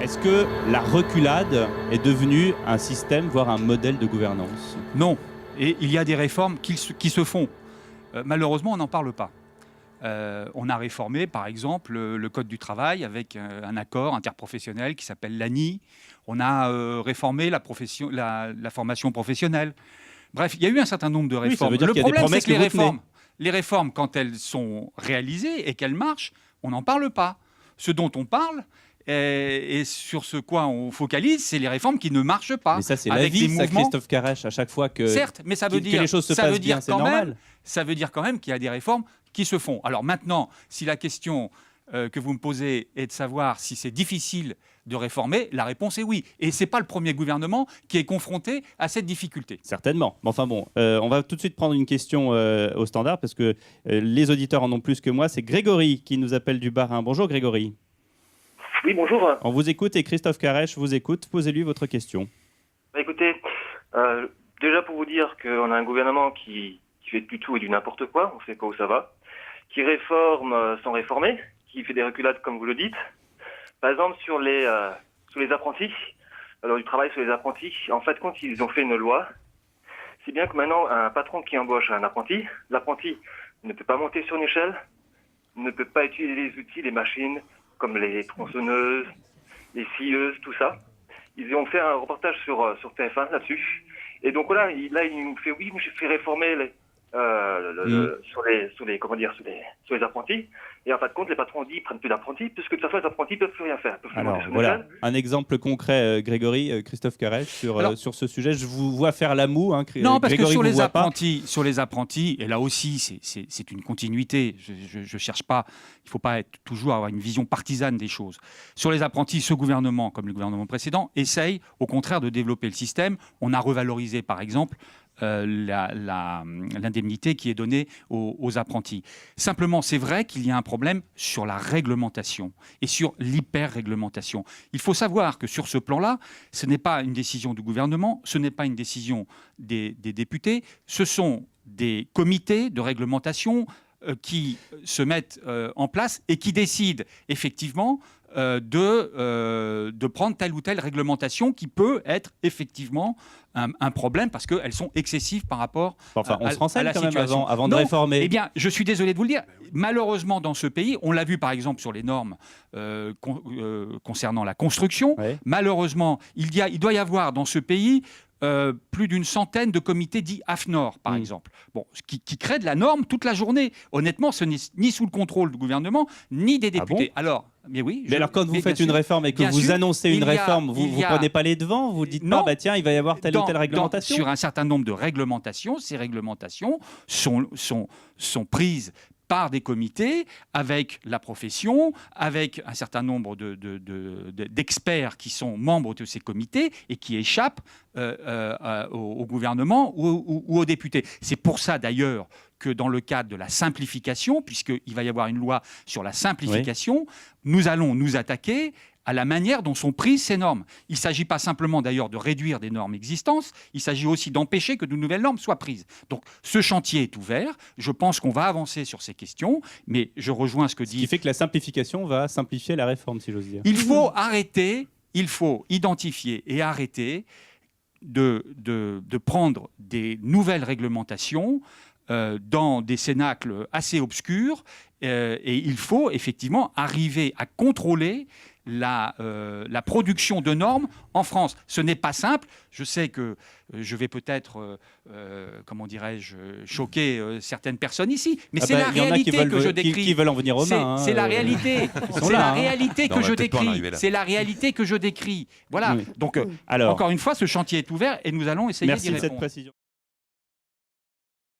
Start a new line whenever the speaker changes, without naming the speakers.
Est-ce que la reculade est devenue un système, voire un modèle de gouvernance?
Non. Et il y a des réformes qui se font. Malheureusement, on n'en parle pas. On a réformé, par exemple, le Code du travail avec un accord interprofessionnel qui s'appelle l'ANI. On a réformé la formation professionnelle. Bref, il y a eu un certain nombre de réformes.
Oui, ça veut dire
le
qu'il y a des
problème, c'est
promesses
que les réformes, quand elles sont réalisées et qu'elles marchent, on n'en parle pas. Ce dont on parle, et sur ce quoi on focalise, c'est les réformes qui ne marchent pas.
Mais ça, c'est la vie, ça, Christophe Carèche, à chaque fois que,
certes, mais ça veut dire,
que les choses se passent bien, c'est normal.
Ça veut dire quand même qu'il y a des réformes qui se font. Alors maintenant, si la question que vous me posez est de savoir si c'est difficile de réformer, la réponse est oui. Et ce n'est pas le premier gouvernement qui est confronté à cette difficulté.
Certainement. Enfin bon, on va tout de suite prendre une question au standard parce que les auditeurs en ont plus que moi. C'est Grégory qui nous appelle du Bas-Rhin. Bonjour Grégory.
Oui, bonjour.
On vous écoute et Christophe Carèche vous écoute. Posez-lui votre question.
Écoutez, déjà pour vous dire qu'on a un gouvernement qui fait du tout et du n'importe quoi, on ne sait pas où ça va, qui réforme sans réformer, qui fait des reculades comme vous le dites. Par exemple, sur les apprentis, alors du travail sur les apprentis, en fait, quand ils ont fait une loi, c'est bien que maintenant, un patron qui embauche un apprenti, l'apprenti ne peut pas monter sur une échelle, ne peut pas utiliser les outils, les machines, comme les tronçonneuses, les scieuses, tout ça. Ils ont fait un reportage sur TF1 là-dessus. Et donc là, il nous fait, oui, j'ai fait réformer sur les apprentis. Et en fin de compte, les patrons disent, ils prennent plus d'apprentis, puisque de toute façon, les apprentis ne peuvent plus rien faire.
Alors voilà, un exemple concret, Grégory, Christophe Carèche, sur ce sujet. Je vous vois faire la moue.
Non, parce
Grégory,
que sur les apprentis, et là aussi, c'est une continuité. Je cherche pas, il ne faut pas toujours avoir une vision partisane des choses. Sur les apprentis, ce gouvernement, comme le gouvernement précédent, essaye au contraire de développer le système. On a revalorisé, par exemple, l'indemnité qui est donnée aux apprentis. Simplement, c'est vrai qu'il y a un problème sur la réglementation et sur l'hyper-réglementation. Il faut savoir que sur ce plan-là, ce n'est pas une décision du gouvernement, ce n'est pas une décision des députés, ce sont des comités de réglementation qui se mettent en place et qui décident effectivement de prendre telle ou telle réglementation qui peut être effectivement un problème parce qu'elles sont excessives par rapport
on se renseigne
à la
quand même
situation.
avant de réformer.
Eh bien, je suis désolé de vous le dire, malheureusement dans ce pays, on l'a vu par exemple sur les normes concernant la construction, malheureusement, il doit y avoir dans ce pays plus d'une centaine de comités dits AFNOR, par exemple, qui créent de la norme toute la journée. Honnêtement, ce n'est ni sous le contrôle du gouvernement, ni des députés. Alors, alors quand
vous faites une réforme et que vous annoncez une réforme, vous ne prenez pas les devants, vous dites non, tiens, il va y avoir telle ou telle réglementation.
Sur un certain nombre de réglementations, ces réglementations sont prises par des comités, avec la profession, avec un certain nombre d'experts qui sont membres de ces comités et qui échappent au gouvernement ou aux députés. C'est pour ça d'ailleurs que dans le cadre de la simplification, puisqu'il va y avoir une loi sur la simplification, nous allons nous attaquer à la manière dont sont prises ces normes. Il ne s'agit pas simplement d'ailleurs de réduire des normes existantes, il s'agit aussi d'empêcher que de nouvelles normes soient prises. Donc ce chantier est ouvert, je pense qu'on va avancer sur ces questions, mais je rejoins ce que dit...
Ce qui fait que la simplification va simplifier la réforme, si j'ose dire.
Il faut arrêter, il faut identifier et arrêter de prendre des nouvelles réglementations dans des cénacles assez obscurs, et il faut effectivement arriver à contrôler la production de normes en France. Ce n'est pas simple. Je sais que je vais peut-être, choquer certaines personnes ici, mais c'est la réalité que je décris.
Qui veulent en venir aux mains.
C'est la réalité. C'est la réalité que je décris. C'est la réalité que je décris. Voilà. Donc, encore une fois, ce chantier est ouvert et nous allons essayer d'y répondre.
Merci de cette précision.